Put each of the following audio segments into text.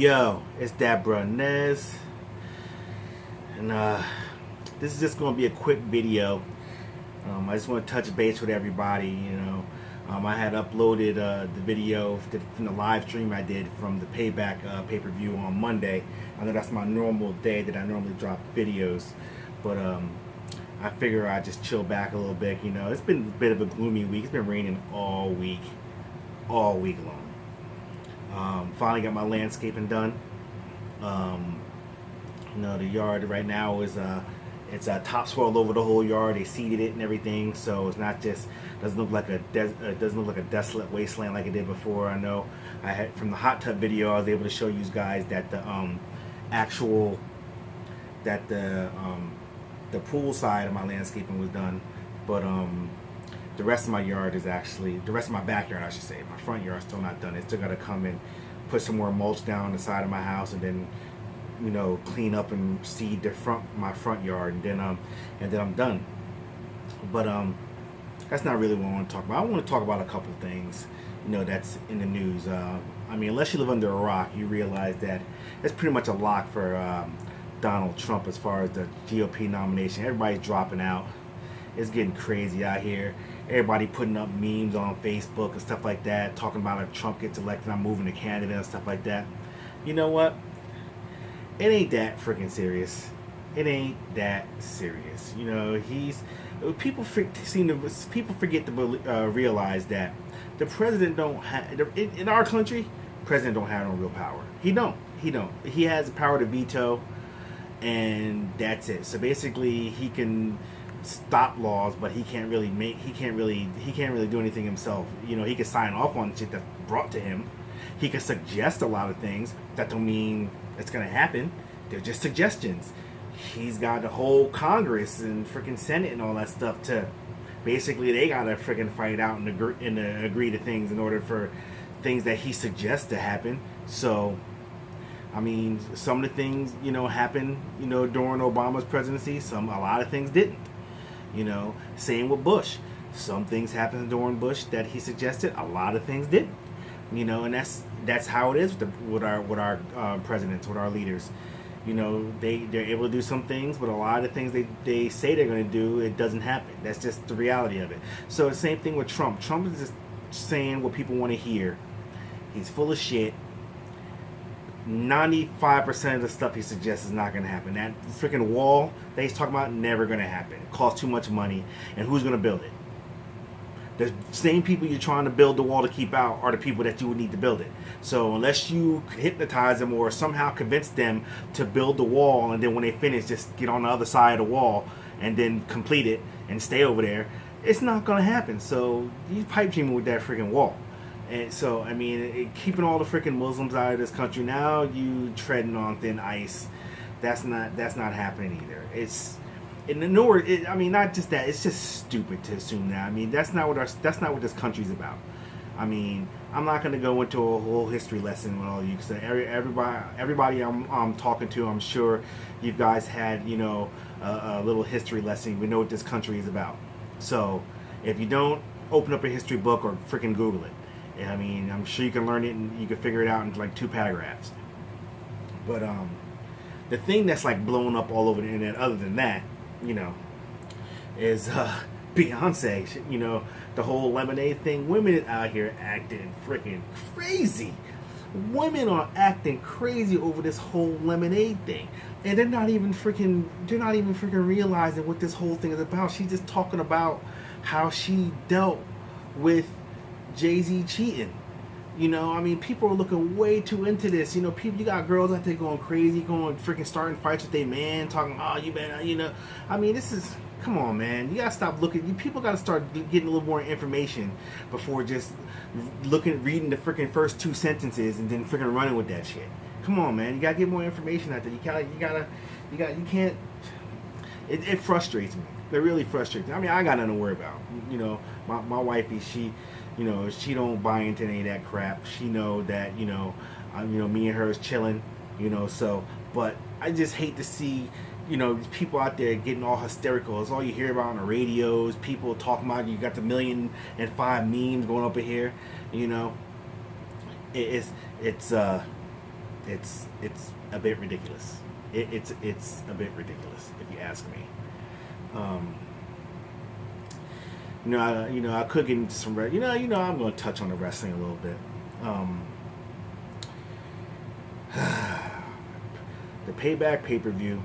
Yo, it's that bro Nez, and this is just gonna be a quick video. I just want to touch base with everybody. I had uploaded the video from the live stream I did from the Payback pay-per-view on Monday. I know that's my normal day that I normally drop videos, but I figure I just chill back a little bit. It's been a bit of a gloomy week. It's been raining all week long. Finally got my landscaping done. The yard right now is it's topsoil all over the whole yard. They seeded it and everything, so it's not just doesn't look like a desolate wasteland like it did before. I know I had from the hot tub video, I was able to show you guys that the pool side of my landscaping was done, but the rest of my yard is actually the rest of my backyard, I should say. My front yard is still not done. It's still got to come and put some more mulch down the side of my house, and then clean up and seed my front yard, and then I'm done. But that's not really what I want to talk about. I want to talk about a couple things that's in the news. Unless you live under a rock, you realize that it's pretty much a lock for Donald Trump as far as the GOP nomination. Everybody's dropping out. It's getting crazy out here. Everybody putting up memes on Facebook and stuff like that, talking about if Trump gets elected, I'm moving to Canada and stuff like that. You know what? It ain't that freaking serious. It ain't that serious. People forget to realize that the president don't have in our country. President don't have no real power. He don't. He has the power to veto, and that's it. So basically, he can stop laws, but he can't really do anything himself. He can sign off on shit that's brought to him. He can suggest a lot of things. That don't mean it's gonna happen. They're just suggestions. He's got the whole Congress and freaking Senate and all that stuff to basically they gotta freaking fight out and agree to things in order for things that he suggests to happen. So some of the things happened during Obama's presidency. A lot of things didn't. Same with Bush. Some things happened during Bush that he suggested. A lot of things didn't. And that's how it is with our presidents, with our leaders. They're able to do some things, but a lot of things they say they're going to do, it doesn't happen. That's just the reality of it. So the same thing with Trump. Trump is just saying what people want to hear. He's full of shit. 95% of the stuff he suggests is not going to happen. That freaking wall that he's talking about, never going to happen. It costs too much money, and who's going to build it? The same people you're trying to build the wall to keep out are the people that you would need to build it. So unless you hypnotize them or somehow convince them to build the wall, and then when they finish, just get on the other side of the wall and then complete it and stay over there, it's not going to happen. So you pipe dreaming with that freaking wall. And so, keeping all the freaking Muslims out of this country, now you treading on thin ice. That's not happening either. It's in the north. Not just that. It's just stupid to assume that. That's not what this country's about. I'm not going to go into a whole history lesson with all of you, because everybody I'm talking to, I'm sure you guys had a little history lesson. We know what this country is about. So if you don't, open up a history book or freaking Google it. I'm sure you can learn it and you can figure it out in like 2 paragraphs. But the thing that's like blowing up all over the internet, other than that, is Beyonce. The whole Lemonade thing. Women out here acting freaking crazy. Women are acting crazy over this whole Lemonade thing, and they're not even freaking realizing what this whole thing is about. She's just talking about how she dealt with Jay-Z cheating. People are looking way too into this. You got girls out there going crazy, starting fights with their man, talking, oh, you better, this is, come on, man. You gotta stop looking. People gotta start getting a little more information before just reading the freaking first 2 sentences and then freaking running with that shit. Come on, man. You gotta get more information out there. You can't. It frustrates me. It really frustrates me. I got nothing to worry about. My wifey, she don't buy into any of that crap. She know that, me and her is chilling, so, but I just hate to see, people out there getting all hysterical. It's all you hear about on the radios, people talking about, you got the 1,000,005 memes going up in here, it's It's a bit ridiculous. It's a bit ridiculous if you ask me. Um, I could get into some I'm going to touch on the wrestling a little bit. Um, the Payback pay-per-view.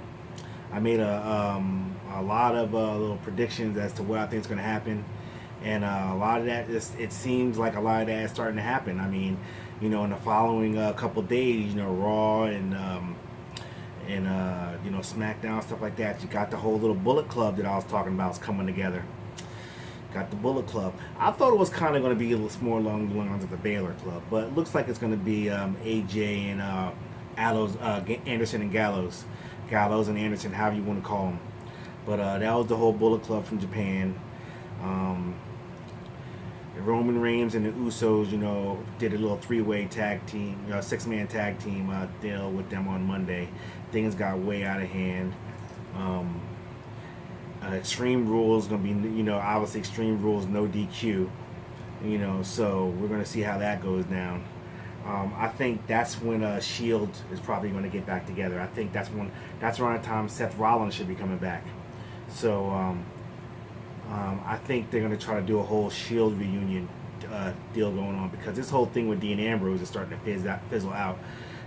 I made a lot of little predictions as to what I think is going to happen, and a lot of that it seems like a lot of that is starting to happen. I mean, in the following couple days, Raw and SmackDown, stuff like that. You got the whole little Bullet Club that I was talking about is coming together. Got the Bullet Club. I thought it was kind of going to be a little more along the lines of the Baylor Club, but it looks like it's going to be AJ and Anderson and Gallows and Anderson, however you want to call them. But that was the whole Bullet Club from Japan. Roman Reigns and the Usos, did a little three-way tag team, six-man tag team deal with them on Monday. Things got way out of hand. Extreme Rules gonna be, obviously Extreme Rules, no DQ. So we're gonna see how that goes down. I think that's when Shield is probably going to get back together. I think that's around the time Seth Rollins should be coming back. So I think they're going to try to do a whole Shield reunion deal going on, because this whole thing with Dean Ambrose is starting to fizzle out.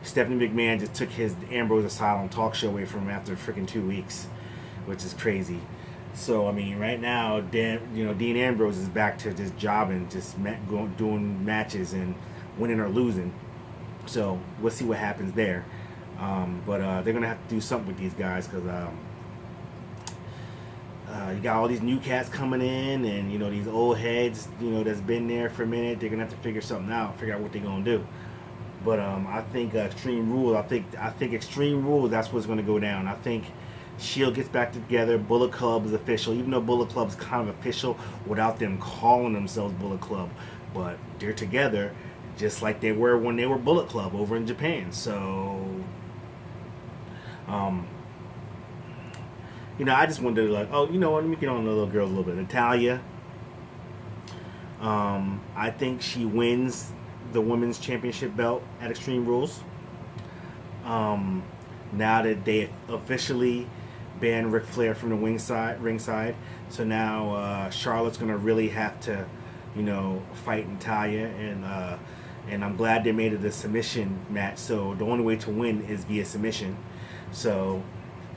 Stephanie McMahon just took his Ambrose Asylum talk show away from him after freaking 2 weeks, which is crazy. So I mean, right now, Dean Ambrose is back to just jobbing, just doing matches and winning or losing. So we'll see what happens there. But they're gonna have to do something with these guys, because you got all these new cats coming in, and these old heads, that's been there for a minute. They're gonna have to figure out what they're gonna do. But I think Extreme Rules. I think Extreme Rules. That's what's gonna go down. I think Shield gets back together. Bullet Club is official, even though Bullet Club is kind of official without them calling themselves Bullet Club. But they're together, just like they were when they were Bullet Club over in Japan. So, I just wanted to let me get on the little girls a little bit. Natalya, I think she wins the women's championship belt at Extreme Rules. Now that they officially banned Ric Flair from the ringside, so now Charlotte's gonna really have to, fight Natalya, and I'm glad they made it a submission match. So the only way to win is via submission. So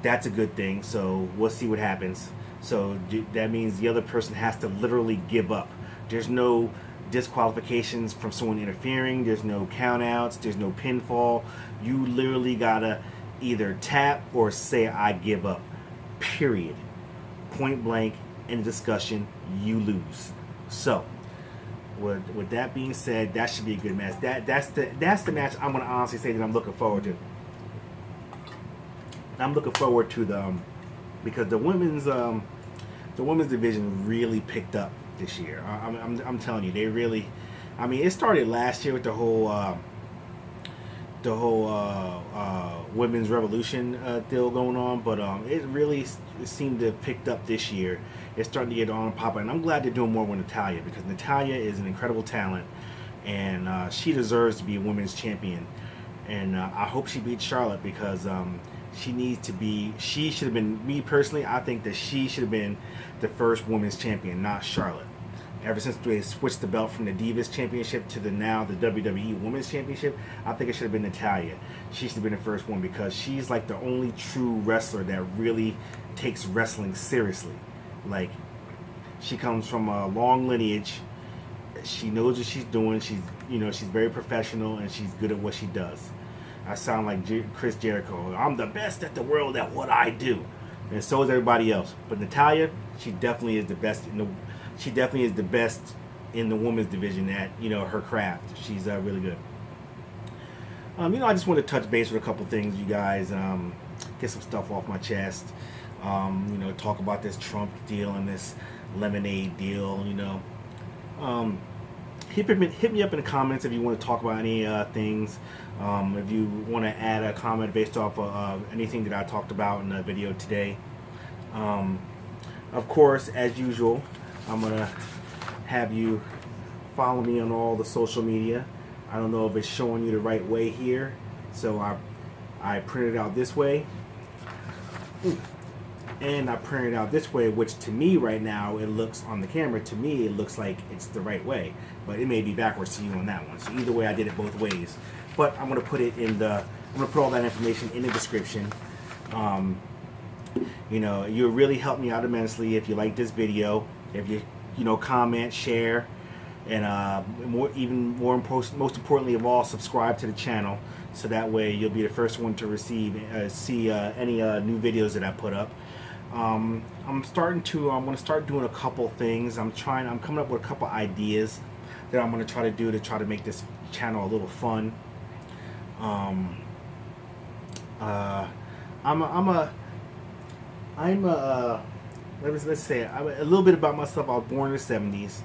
that's a good thing. So we'll see what happens. So that means the other person has to literally give up. There's no disqualifications from someone interfering. There's no countouts. There's no pinfall. You literally gotta either tap or say, I give up. Period. Point blank, in discussion, you lose. So with that being said, that should be a good match. That's the match I'm gonna honestly say that I'm looking forward to. I'm looking forward to because the women's division really picked up this year. I'm telling you, they really. I mean, it started last year with the whole women's revolution deal going on, but it really seemed to have picked up this year. It's starting to get on and pop, and I'm glad they're doing more with Natalya, because Natalya is an incredible talent, and she deserves to be a women's champion. And I hope she beats Charlotte, because she needs to be. She should have been. Me personally, I think that she should have been the first women's champion, not Charlotte. Ever since they switched the belt from the Divas Championship to the WWE Women's Championship, I think it should have been Natalya. She should have been the first one, because she's like the only true wrestler that really takes wrestling seriously. Like, she comes from a long lineage. She knows what she's doing. She's very professional, and she's good at what she does. I sound like Chris Jericho. I'm the best at the world at what I do, and so is everybody else. But Natalya, she definitely is the best She definitely is the best in the women's division at her craft. She's really good. I just want to touch base with a couple things, you guys. Get some stuff off my chest. Talk about this Trump deal and this Lemonade deal. Hit me up in the comments if you want to talk about any things. If you want to add a comment based off of anything that I talked about in the video today. Of course, as usual, I'm going to have you follow me on all the social media. I don't know if it's showing you the right way here. So I printed it out this way. Ooh. And I printed it out this way, which to me right now, it looks on the camera, to me it looks like it's the right way, but it may be backwards to you on that one. So either way, I did it both ways. But I'm gonna put it in the, I'm gonna put all that information in the description. You know, you really help me out immensely if you like this video, if you comment, share, and most importantly of all, subscribe to the channel, so that way you'll be the first one to receive see any new videos that I put up. I'm gonna start doing a couple things. I'm coming up with a couple ideas that I'm gonna try to do to try to make this channel a little fun. Let's say a little bit about myself. I was born in the 70s.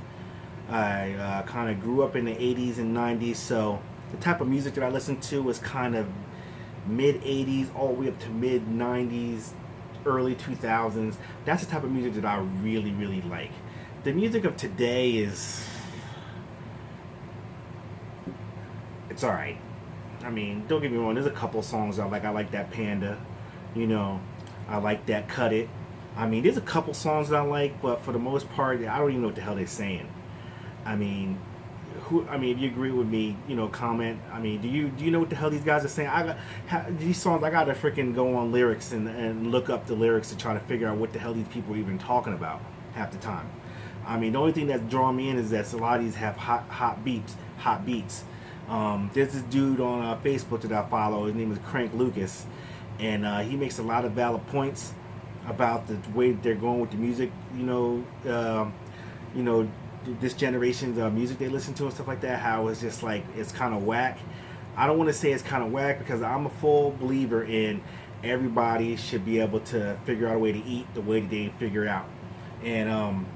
I kind of grew up in the 80s and 90s, so the type of music that I listened to was kind of mid 80s all the way up to mid 90s, early 2000s. That's the type of music that I really, really like. The music of today is, it's alright. I mean, don't get me wrong, there's a couple songs I like. I like that Panda, I like that Cut It. I mean, there's a couple songs that I like, but for the most part, I don't even know what the hell they're saying. I mean, if you agree with me, comment. I mean, do you know what the hell these guys are saying? These songs, I gotta freaking go on lyrics and look up the lyrics to try to figure out what the hell these people are even talking about half the time. I mean, the only thing that's drawing me in is that a lot of these have hot beats. There's this dude on Facebook that I follow. His name is Crank Lucas, and he makes a lot of valid points about the way they're going with the music. This generation's music they listen to and stuff like that, how it's just like, it's kind of whack. I don't want to say it's kind of whack, because I'm a full believer in everybody should be able to figure out a way to eat the way that they figure it out. And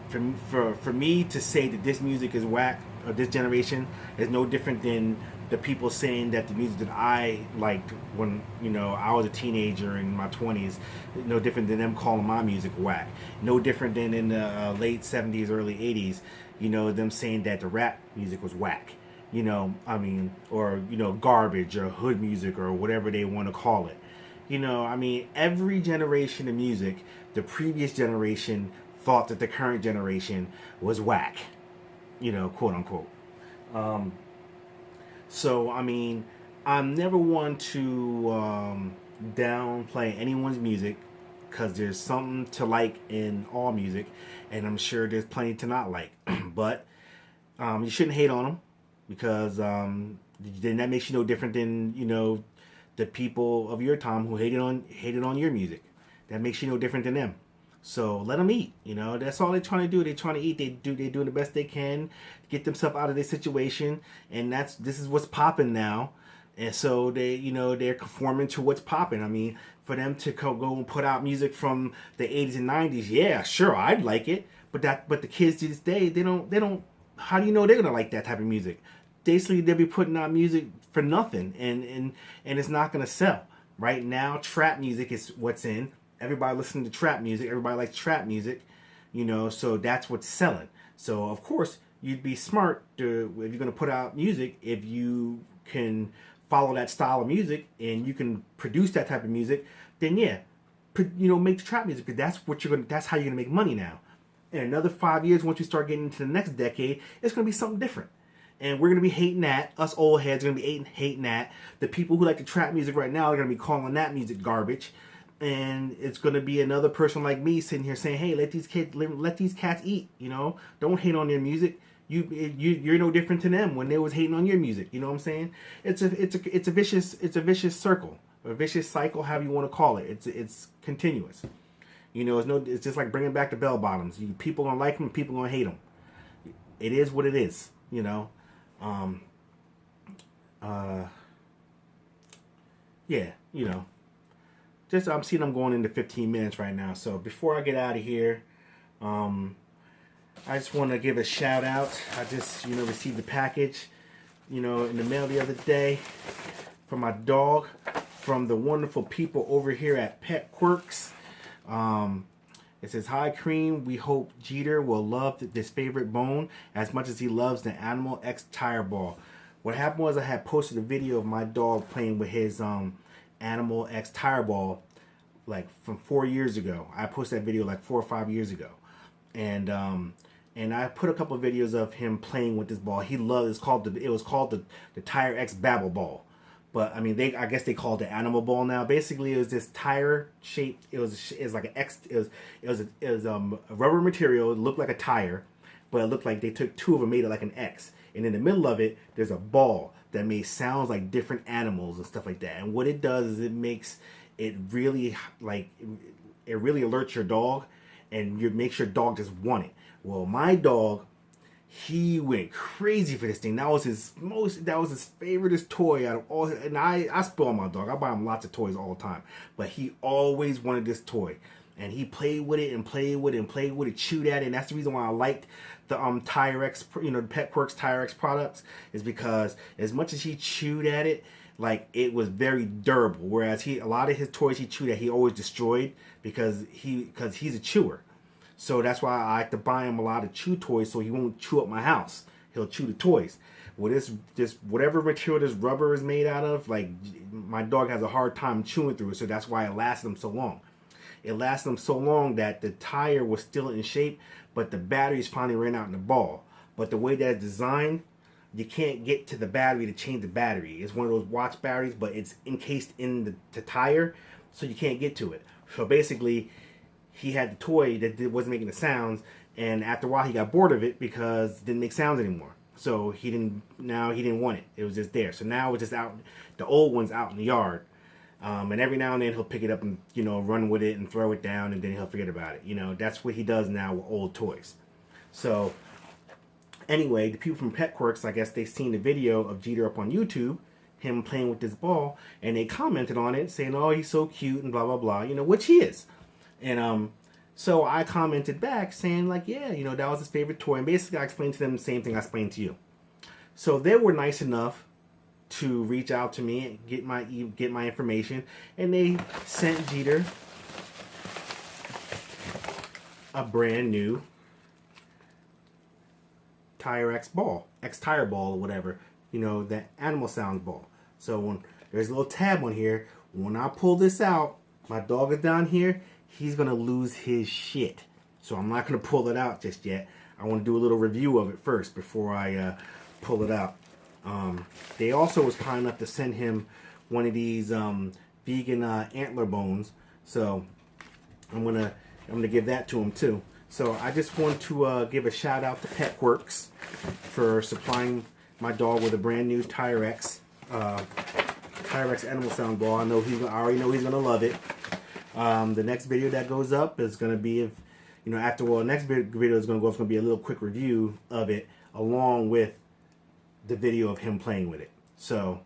for me to say that this music is whack, or this generation, is no different than the people saying that the music that I liked when I was a teenager in my 20s, no different than them calling my music whack. No different than in the late 70s, early 80s, them saying that the rap music was whack. Or garbage, or hood music, or whatever they want to call it. Every generation of music, the previous generation thought that the current generation was whack, quote unquote. So, I'm never one to downplay anyone's music, because there's something to like in all music, and I'm sure there's plenty to not like. But you shouldn't hate on them, because then that makes you no different than the people of your time who hated on your music. That makes you no different than them. So let them eat. That's all they're trying to do. They're trying to eat. They're doing the best they can to get themselves out of their situation, and this is what's popping now. And so they're conforming to what's popping. For them to go and put out music from the 80s and 90s, yeah, sure, I'd like it. But the kids to this day, they don't. How do you know they're gonna like that type of music? Basically, they'll be putting out music for nothing, and it's not gonna sell. Right now, trap music is what's in. Everybody listening to trap music. Everybody likes trap music, so that's what's selling. So, of course, you'd be smart if you're going to put out music, if you can follow that style of music and you can produce that type of music, then yeah, make the trap music, because that's how you're going to make money now. In another 5 years, once you start getting into the next decade, it's going to be something different. And we're going to be hating that. Us old heads are going to be hating that. The people who like the trap music right now are going to be calling that music garbage. And it's going to be another person like me sitting here saying, hey, let these cats eat, don't hate on their music. You're no different to them when they was hating on your music. You know what I'm saying? It's a vicious circle, a vicious cycle, however you want to call it. It's continuous. It's just like bringing back the bell bottoms. People gonna like them, people gonna hate them. It is what it is. I'm seeing I'm going into 15 minutes right now. So before I get out of here, I just want to give a shout out. I just, received a package, in the mail the other day for my dog from the wonderful people over here at PetQwerks. It says, hi, Cream. We hope Jeter will love this favorite bone as much as he loves the Animal X tire ball. What happened was I had posted a video of my dog playing with his Animal X tire ball like from 4 years ago. I posted that video like 4 or 5 years ago, and I put a couple of videos of him playing with this ball. He loved. It was called the Tire X Babble Ball, but I mean I guess they called it Animal Ball now. Basically, it was this tire shaped. It was like an X. It was a rubber material. It looked like a tire, but it looked like they took two of them, made it like an X. And in the middle of it, there's a ball that made sounds like different animals and stuff like that. And what it does is it makes it really it really alerts your dog, and it makes your dog just want it. Well, my dog, he went crazy for this thing. That was his favoriteest toy out of all. And I spoil my dog. I buy him lots of toys all the time, but he always wanted this toy. And he played with it and played with it and played with it, chewed at it. And that's the reason why I liked the Tire X, the PetQwerks Tire X products, is because as much as he chewed at it, like, it was very durable. Whereas a lot of his toys he chewed at, he always destroyed because he's a chewer. So that's why I like to buy him a lot of chew toys, so he won't chew up my house. He'll chew the toys. Well, this whatever material this rubber is made out of, like, my dog has a hard time chewing through it. So that's why it lasted him so long. It lasted them so long that the tire was still in shape, but the batteries finally ran out in the ball. But the way that it's designed, you can't get to the battery to change the battery. It's one of those watch batteries, but it's encased in the tire, so you can't get to it. So basically, he had the toy that wasn't making the sounds, and after a while he got bored of it because it didn't make sounds anymore. So he didn't want it. It was just there. So now it's just out. The old one's out in the yard. And every now and then he'll pick it up and, run with it and throw it down, and then he'll forget about it. That's what he does now with old toys. So anyway, the people from PetQwerks, I guess they've seen the video of Jeter up on YouTube, him playing with this ball, and they commented on it saying, oh, he's so cute and blah, blah, blah, which he is. And so I commented back saying, like, yeah, that was his favorite toy. And basically I explained to them the same thing I explained to you. So they were nice enough to reach out to me and get my information, and they sent Jeter a brand new Tire X ball, X tire ball or whatever, that animal sounds ball. So when there's a little tab on here, when I pull this out, my dog is down here, he's gonna lose his shit. So I'm not gonna pull it out just yet. I want to do a little review of it first before I pull it out. They also was kind enough to send him one of these vegan antler bones, so I'm gonna give that to him too. So I just want to give a shout out to PetQwerks for supplying my dog with a brand new Tire X animal sound ball. I already know he's gonna love it. The next video that goes up is gonna be next video is gonna be a little quick review of it along with the video of him playing with it. So,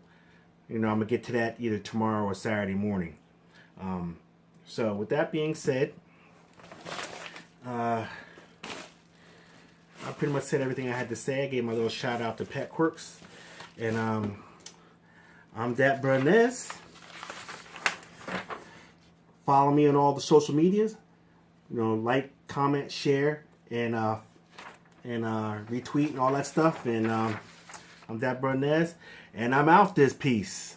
I'm gonna get to that either tomorrow or Saturday morning. So with that being said, I pretty much said everything I had to say. I gave my little shout out to PetQwerks, and I'm Dat Brunez. Follow me on all the social medias. Like, comment, share, and retweet and all that stuff. And I'm Dat Brunez, and I'm out this piece.